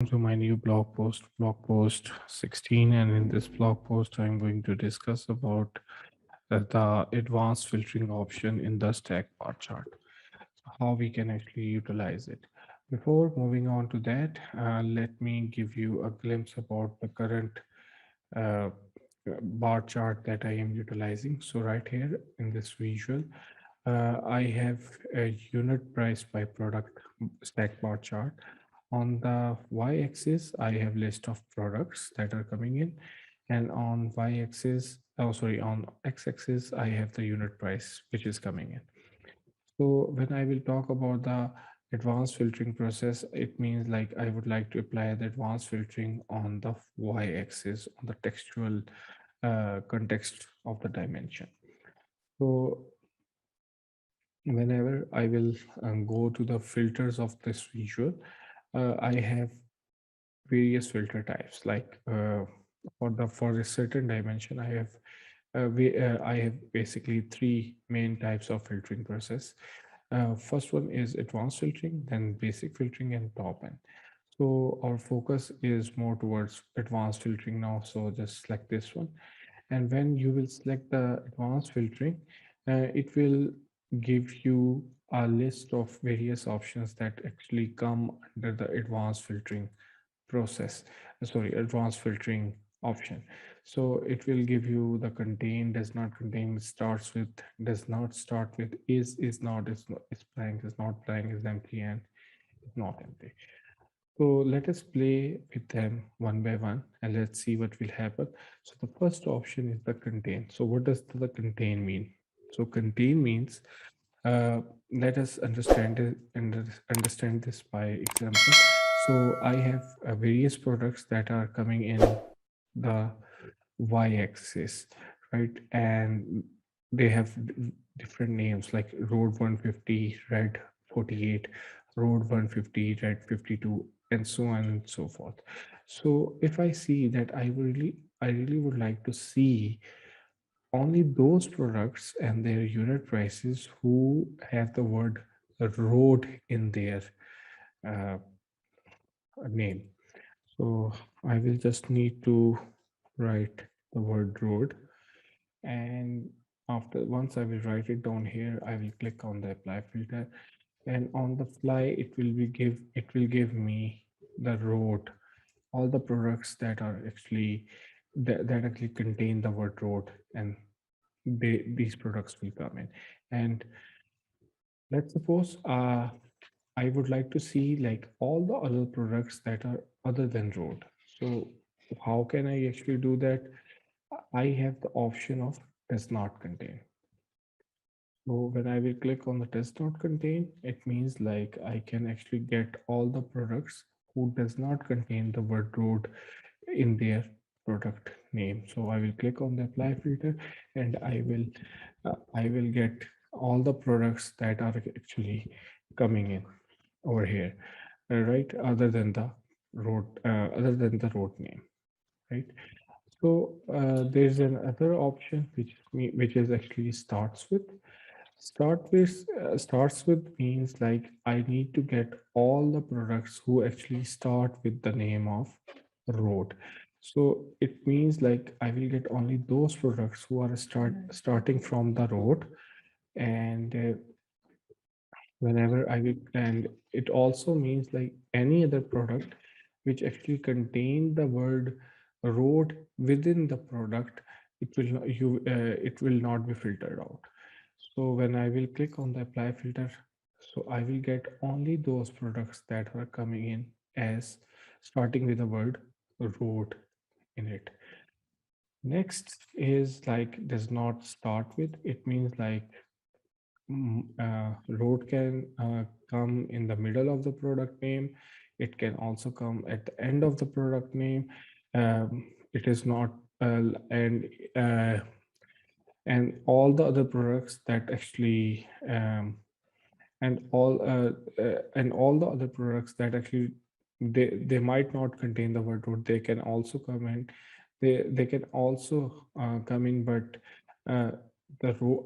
To my new blog post 16, and in this blog post, I'm going to discuss about the advanced filtering option in the stack bar chart, how we can actually utilize it. Before moving on to that, let me give you a glimpse about the current uh, bar chart that I am utilizing. So right here in this visual, I have a unit price by product stack bar chart. On the y-axis, I have list of products that are coming in, and on y-axis, oh sorry, on x-axis, I have the unit price which is coming in. So when I will talk about the advanced filtering process, it means like I would like to apply the advanced filtering on the y-axis, on the textual context of the dimension. So whenever I will go to the filters of this visual, I have various filter types. Like for a certain dimension, I have basically three main types of filtering process. First one is advanced filtering, then basic filtering, and top end. So our focus is more towards advanced filtering now. So just select this one. And when you will select the advanced filtering, it will give you a list of various options that actually come under the advanced filtering process, sorry, advanced filtering option. So it will give you the contain, does not contain, starts with, does not start with, is not, is blank, is not blank, is empty, and is not empty. So let us play with them one by one and let's see what will happen. So the first option is the contain. So what does the contain mean? So contain means, let us understand this by example. So I have various products that are coming in the y-axis, right? And they have different names like Road 150, Red 48, Road 150, Red 52, and so on and so forth. So if I see that I really would like to see only those products and their unit prices who have the word road in their uh, name. So I will just need to write the word road, and after once I will write it down here, I will click on the apply filter, and on the fly it will give me the road, all the products that are actually that actually contain the word road, and these products will come in. And let's suppose I would like to see like all the other products that are other than road. So how can I actually do that? I have the option of does not contain. So when I will click on the does not contain, it means like I can actually get all the products who does not contain the word road in their product name. So I will click on the apply filter, and I will get all the products that are actually coming in over here, right? Other than the road name, right? So there's another option which is actually starts with means like I need to get all the products who actually start with the name of road. So it means like I will get only those products who are starting from the road, and whenever I will, and it also means like any other product which actually contain the word road within the product, it will not be filtered out. So when I will click on the apply filter, so I will get only those products that are coming in as starting with the word road in it. Next is like does not start with. It means like road can come in the middle of the product name. It can also come at the end of the product name. It is not, uh, and all the other products that actually and all the other products that actually they might not contain the word root, they can also come in. They can also come in, but uh,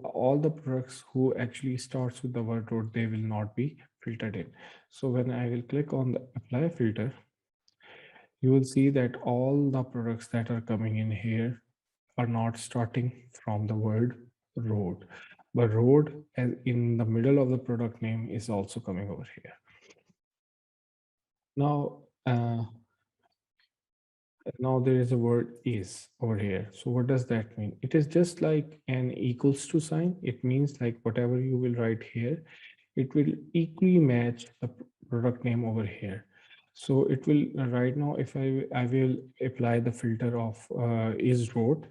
all the products who actually starts with the word root, they will not be filtered in. So when I will click on the apply filter, you will see that all the products that are coming in here are not starting from the word road, but road as in the middle of the product name is also coming over here. Now, now there is a word is over here. So what does that mean? It is just like an equals to sign. It means like whatever you will write here, it will equally match the product name over here. So it will right now, if I will apply the filter of is road,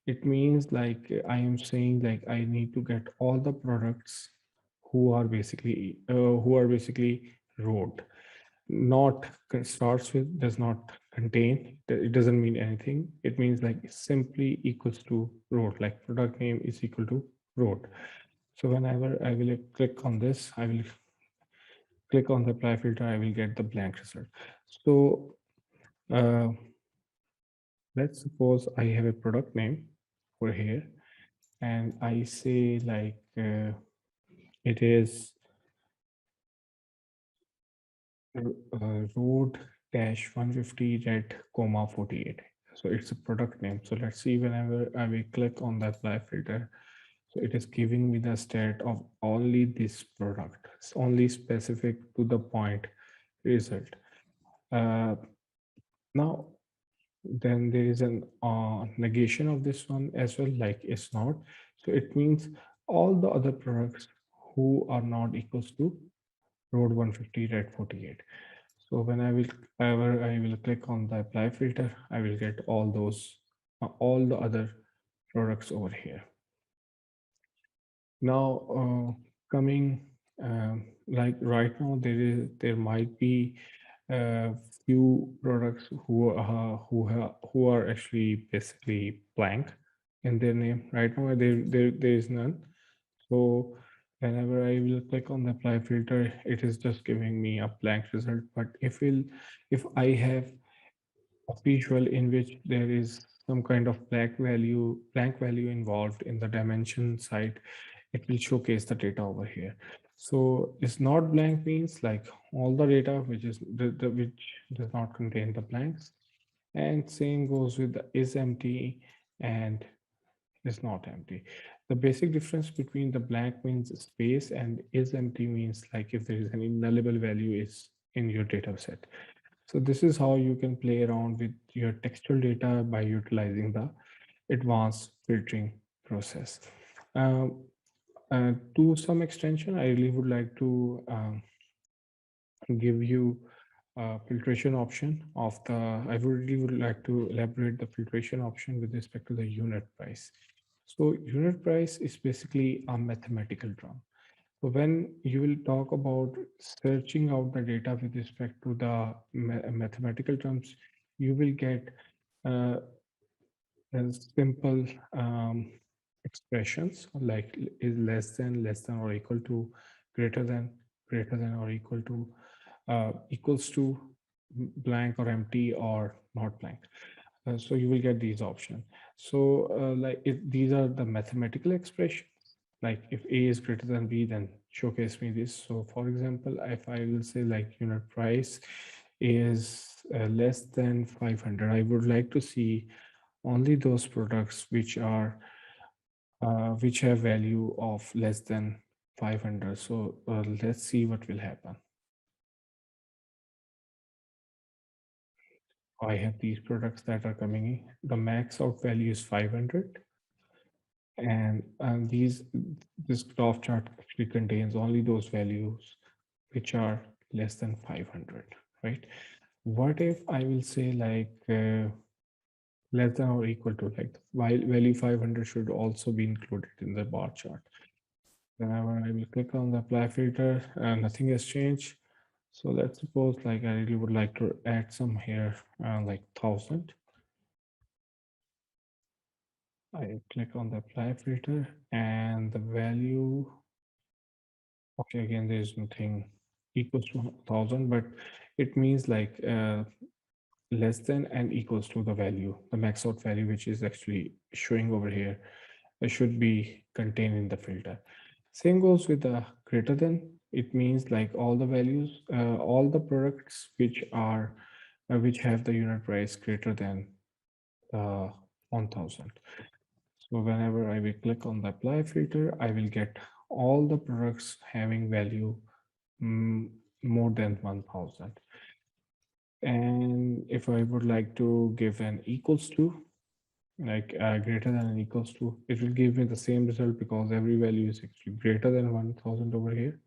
it means like I am saying like I need to get all the products who are basically road. Not starts with, does not contain, it doesn't mean anything. It means like simply equals to road, like product name is equal to road. So whenever I will click on this, I will click on the apply filter, I will get the blank result. So uh, let's suppose I have a product name over here and I say like it is road dash 150 red comma 48. So it's a product name. So let's see, whenever I will click on the apply filter, so it is giving me the stat of only this product. It's only specific to the point result. Uh, Now, then there is an negation of this one as well, like it's not. So it means all the other products who are not equals to road 150 red 48. So when I will click on the apply filter, I will get all the other products over here. Now, coming like right now, there might be a few products who are actually basically blank in their name. Right now, there is none. So whenever I will click on the apply filter, it is just giving me a blank result. But if I have a visual in which there is some kind of blank value involved in the dimension side, it will showcase the data over here. So it's not blank means like all the data which is which does not contain the blanks. And same goes with the is empty and is not empty. The basic difference between the blank means space and is empty means like if there is any nullable value is in your data set. So this is how you can play around with your textual data by utilizing the advanced filtering process. Um, to some extension, I really would like to give you a filtration option of the, I really would like to elaborate the filtration option with respect to the unit price. So unit price is basically a mathematical term. So when you will talk about searching out the data with respect to the mathematical terms, you will get uh, simple expressions like is less than or equal to, greater than, greater than or equal to, equals to blank or empty or not blank. So you will get these options. So like if these are the mathematical expressions, like if A is greater than B, then showcase me this. So for example, if I will say like unit price is less than 500, I would like to see only those products which have value of less than 500. So let's see what will happen. I have these products that are coming in. The max out value is 500. And this graph chart actually contains only those values which are less than 500, right? What if I will say like less than or equal to, like while value 500 should also be included in the bar chart. Whenever I will click on the apply filter, nothing has changed. So let's suppose like I really would like to add some here, like 1000. I click on the apply filter and the value. Okay, again, there's nothing equals to 1000, but it means like less than and equals to the value, the max out value, which is actually showing over here. It should be contained in the filter. Same goes with the greater than. It means like all the values, all the products which are which have the unit price greater than 1000. So whenever I will click on the apply filter, I will get all the products having value mm, more than 1000. And if I would like to give an equals to, like greater than and equals to, it will give me the same result because every value is actually greater than 1000 over here.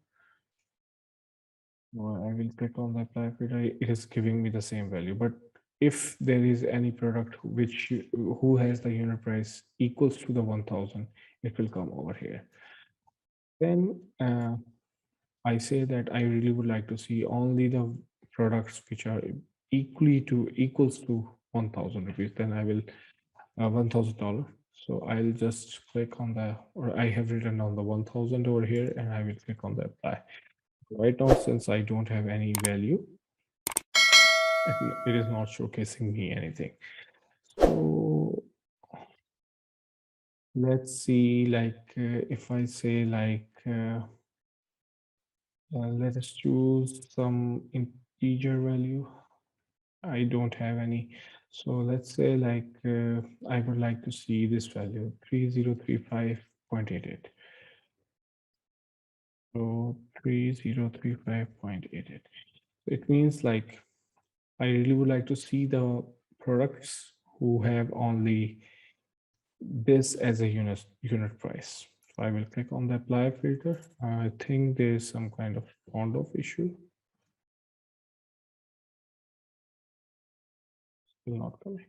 So I will click on the apply filter, it is giving me the same value. But if there is any product who has the unit price equals to the 1000, it will come over here. Then I say that I really would like to see only the products which are equals to 1000 rupees. Then I will $1000. So I'll just click on the, or I have written on the 1000 over here, and I will click on the apply. Right now, since I don't have any value, it is not showcasing me anything. So let's see, like if I say like, let us choose some integer value. I don't have any. So let's say like I would like to see this value 3035.88. So 3035.88. It means like I really would like to see the products who have only this as a unit price. So I will click on the apply filter. I think there is some kind of font of issue. Still not coming.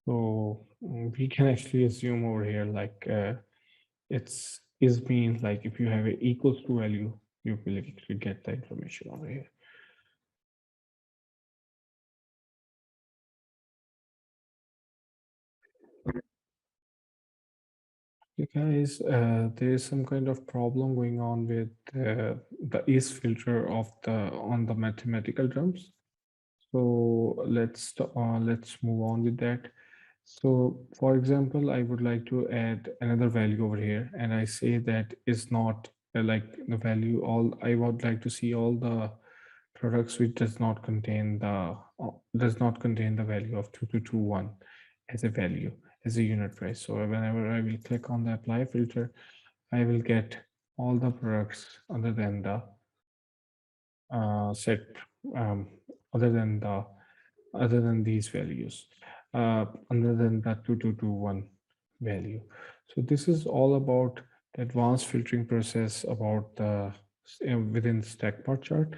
So we can actually assume over here like it's is means like if you have a equals to value, you will actually get the information over here. Okay, guys, there is some kind of problem going on with the is filter of the on the mathematical terms. So let's move on with that. So for example, I would like to add another value over here, and I say that is not like the value all. I would like to see all the products which does not contain the value of 2221 as a value, as a unit price. So whenever I will click on the apply filter, I will get all the products set um, other than the other than these values, other than the 2221 value. So this is all about the advanced filtering process about the within the stack bar chart.